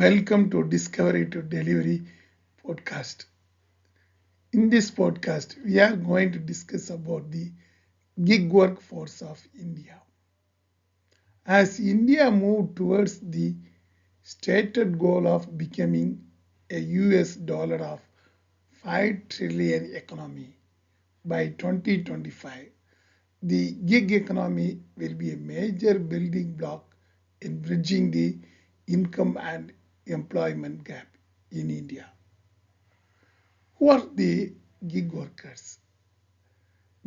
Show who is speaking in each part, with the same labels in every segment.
Speaker 1: Welcome to Discovery to Delivery podcast. In this podcast, we are going to discuss about the gig workforce of India. As India moved towards the stated goal of becoming a US dollar of 5 trillion economy by 2025, the gig economy will be a major building block in bridging the income and employment gap in India. Who are the gig workers?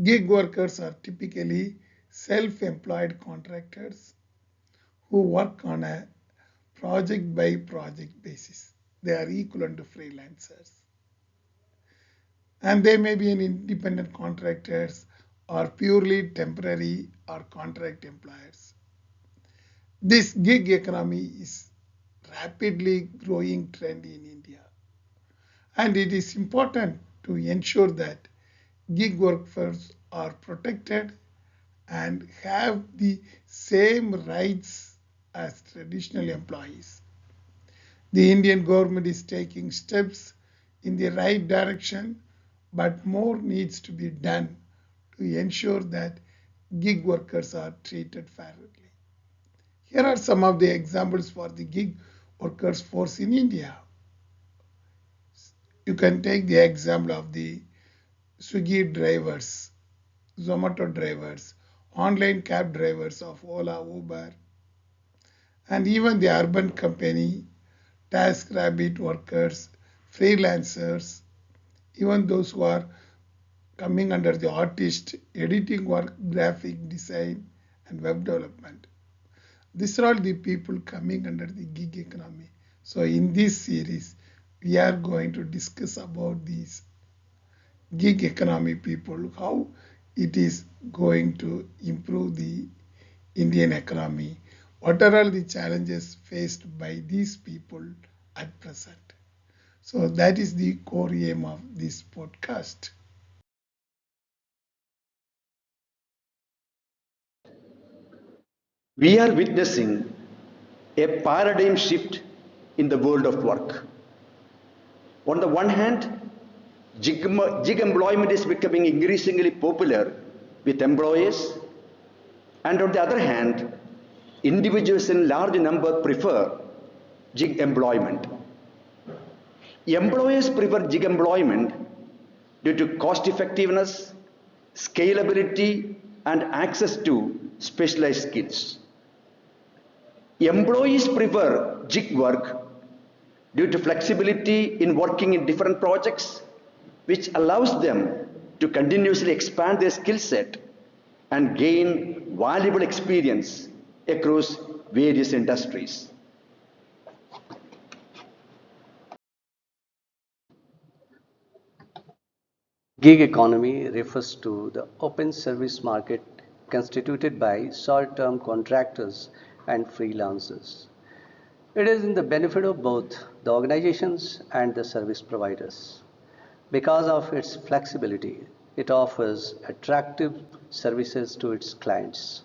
Speaker 1: Gig workers are typically self employed contractors who work on a project by project basis. They are equivalent to freelancers. And they may be an independent contractors or purely temporary or contract employers. This gig economy is rapidly growing trend in India. And it is important to ensure that gig workers are protected and have the same rights as traditional employees. The Indian government is taking steps in the right direction, but more needs to be done to ensure that gig workers are treated fairly. Here are some of the examples for the gig workers force in India. You can take the example of the Swiggy drivers, Zomato drivers, online cab drivers of Ola, Uber, and even the urban company, TaskRabbit workers, freelancers, even those who are coming under the artist, editing work, graphic design, and web development. These are all the people coming under the gig economy. So in this series, we are going to discuss about these gig economy people, how it is going to improve the Indian economy, what are all the challenges faced by these people at present. So that is the core aim of this podcast.
Speaker 2: We are witnessing a paradigm shift in the world of work. On the one hand, gig employment is becoming increasingly popular with employers, and on the other hand, individuals in large number prefer gig employment. Employers prefer gig employment due to cost effectiveness, scalability, and access to specialized skills. Employees prefer gig work due to flexibility in working in different projects, which allows them to continuously expand their skill set and gain valuable experience across various industries.
Speaker 3: Gig economy refers to the open service market constituted by short term contractors and freelancers. It is in the benefit of both the organizations and the service providers. Because of its flexibility, it offers attractive services to its clients.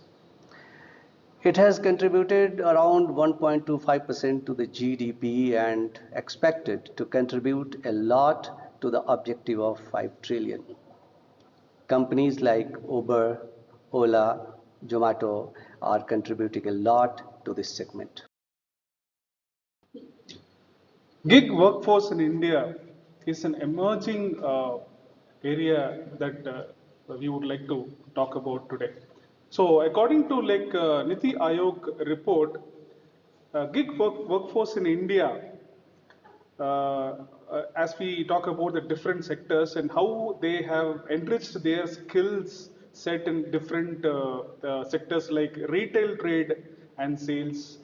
Speaker 3: It has contributed around 1.25% to the GDP and expected to contribute a lot to the objective of 5 trillion. Companies like Uber, Ola, Zomato are contributing a lot to this segment.
Speaker 4: Gig workforce in India is an emerging area that we would like to talk about today. So, according to Niti Aayog report, workforce in India, as we talk about the different sectors and how they have enriched their skills set in different sectors like retail, trade, and sales.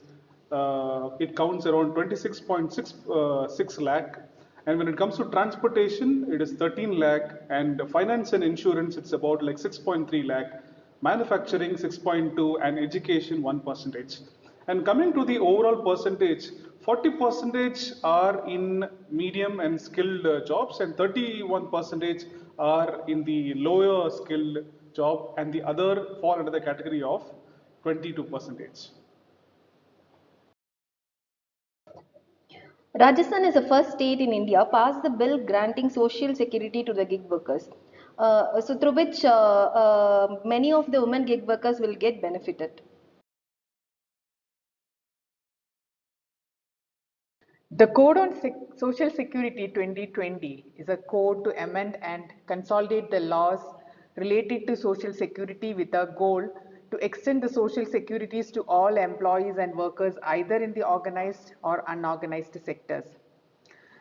Speaker 4: It counts around 26.6 lakh. And when it comes to transportation, it is 13 lakh. And finance and insurance, it's about like 6.3 lakh. Manufacturing 6.2 and education 1%. And coming to the overall percentage, 40% are in medium and skilled jobs, and 31% are in the lower skilled job, and the other fall under the category of 22%.
Speaker 5: Rajasthan is the first state in India passed the bill granting social security to the gig workers. So through which many of the women gig workers will get benefited.
Speaker 6: The Code on Social Security 2020 is a code to amend and consolidate the laws related to Social Security with a goal to extend the Social Securities to all employees and workers either in the organized or unorganized sectors.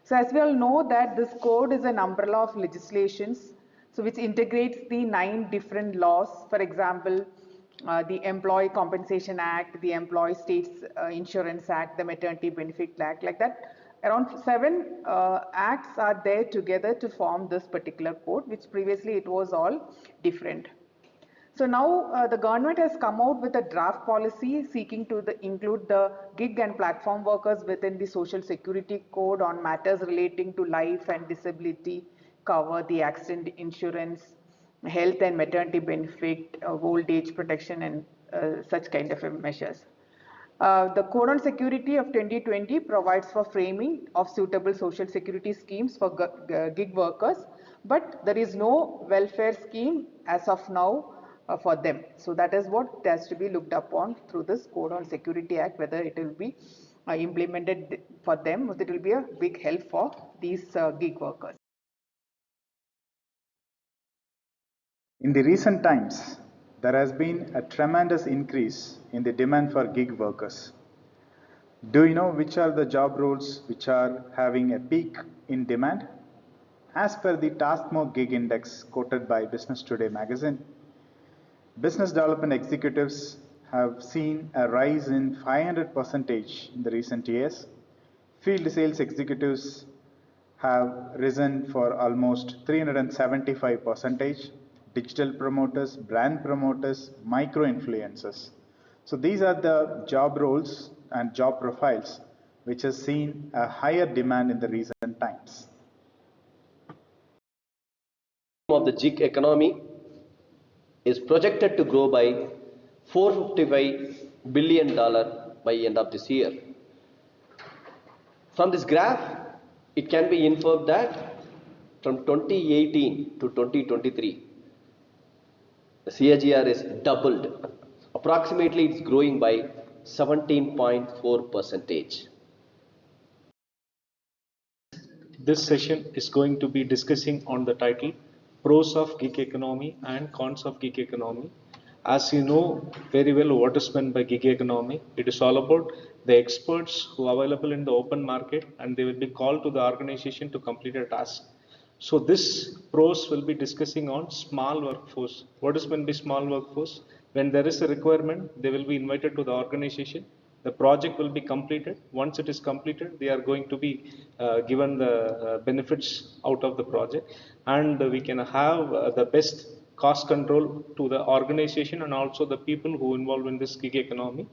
Speaker 6: So as we all know that this code is an umbrella of legislations, so which integrates the 9 different laws. For example, the Employee Compensation Act, the Employee States Insurance Act, the Maternity Benefit Act, like that. Around 7 acts are there together to form this particular code, which previously it was all different. So now the government has come out with a draft policy seeking to include the gig and platform workers within the Social Security Code on matters relating to life and disability cover, the accident insurance, health and maternity benefit, old age protection, and such kind of measures. The Code on Security of 2020 provides for framing of suitable social security schemes for gig workers, but there is no welfare scheme as of now for them. So that is what has to be looked upon through this Code on Security Act, whether it will be implemented for them, or it will be a big help for these gig workers.
Speaker 7: In the recent times, there has been a tremendous increase in the demand for gig workers. Do you know which are the job roles which are having a peak in demand? As per the Taskmore Gig Index quoted by Business Today magazine, business development executives have seen a rise in 500% in the recent years. Field sales executives have risen for almost 375%. Digital promoters, brand promoters, micro influencers. So these are the job roles and job profiles which has seen a higher demand in the recent times.
Speaker 3: Of the gig economy is projected to grow by $455 billion by end of this year. From this graph, it can be inferred that from 2018 to 2023, the CAGR is doubled. Approximately, it's growing by 17.4%.
Speaker 4: This session is going to be discussing on the title Pros of Gig Economy and Cons of Gig Economy. As you know very well what is meant by gig economy, it is all about the experts who are available in the open market and they will be called to the organization to complete a task. So this pros will be discussing on small workforce. What is meant by small workforce? When there is a requirement, they will be invited to the organization. The project will be completed. Once it is completed, they are going to be given the benefits out of the project, and we can have the best cost control to the organization and also the people who involved in this gig economy.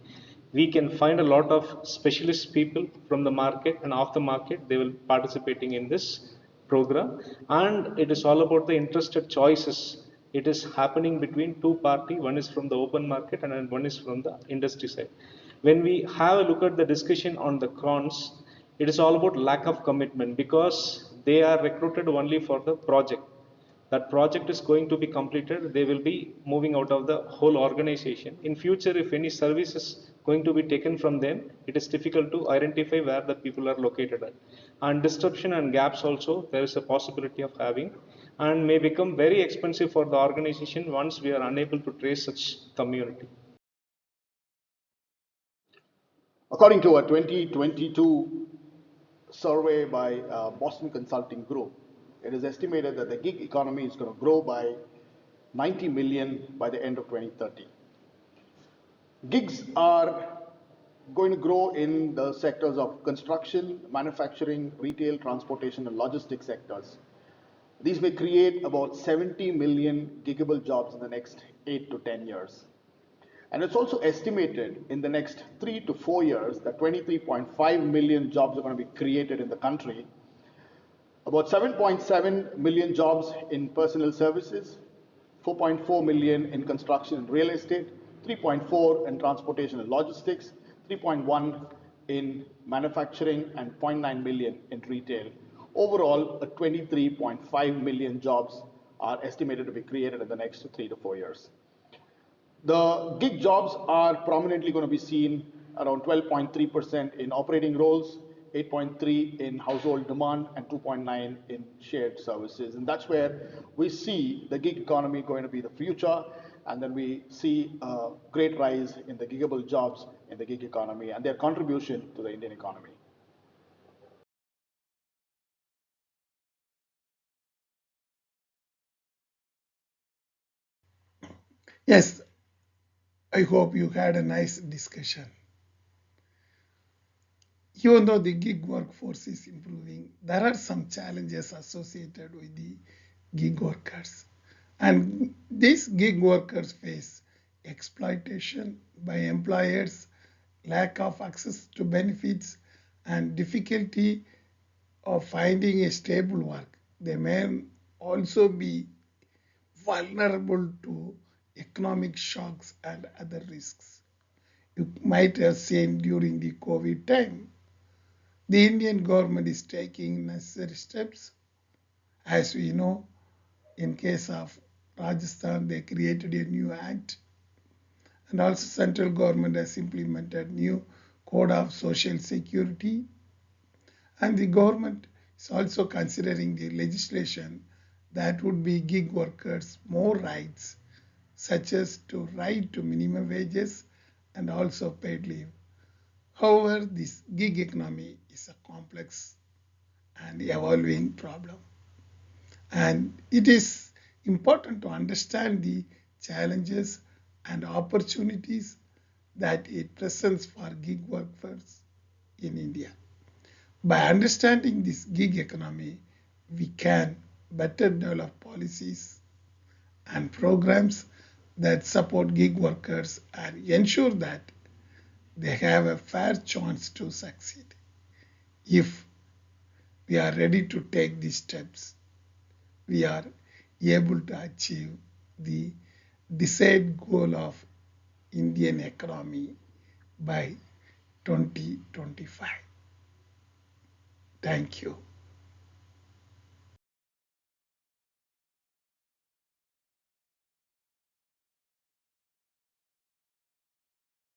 Speaker 4: We can find a lot of specialist people from the market and off the market. They will participating in this program, and it is all about the interested choices. It is happening between two party. One is from the open market and one is from the industry side. When we have a look at the discussion on the cons, it is all about lack of commitment because they are recruited only for the project. That project is going to be completed, they will be moving out of the whole organization. In future, if any service is going to be taken from them, it is difficult to identify where the people are located at. And disruption and gaps also there is a possibility of having, and may become very expensive for the organization once we are unable to trace such community.
Speaker 8: According to a 2022 survey by Boston Consulting Group, it is estimated that the gig economy is going to grow by 90 million by the end of 2030. Gigs are going to grow in the sectors of construction, manufacturing, retail, transportation, and logistics sectors. These may create about 70 million gigable jobs in the next 8 to 10 years. And it's also estimated in the next 3 to 4 years that 23.5 million jobs are going to be created in the country. About 7.7 million jobs in personal services, 4.4 million in construction and real estate, 3.4 in transportation and logistics, 3.1 in manufacturing and zero point 0.9 million in retail. Overall, 23.5 million jobs are estimated to be created in the next 3 to 4 years. The gig jobs are prominently going to be seen around 12.3% in operating roles, 8.3 in household demand, and 2.9 in shared services. And that's where we see the gig economy going to be the future. And then we see a great rise in the gigable jobs in the gig economy and their contribution to the Indian economy.
Speaker 1: Yes, I hope you had a nice discussion. Even though the gig workforce is improving, there are some challenges associated with the gig workers. And these gig workers face exploitation by employers, lack of access to benefits, and difficulty of finding a stable work. They may also be vulnerable to economic shocks and other risks. You might have seen during the COVID time, the Indian government is taking necessary steps. As we know, in case of Rajasthan, they created a new act, and also central government has implemented new code of social security, and the government is also considering the legislation that would be gig workers more rights, such as to right to minimum wages and also paid leave. However, this gig economy is a complex and evolving problem. And it is important to understand the challenges and opportunities that it presents for gig workers in India. By understanding this gig economy, we can better develop policies and programs that support gig workers and ensure that they have a fair chance to succeed. If we are ready to take these steps, we are able to achieve the desired goal of Indian economy by 2025. Thank you.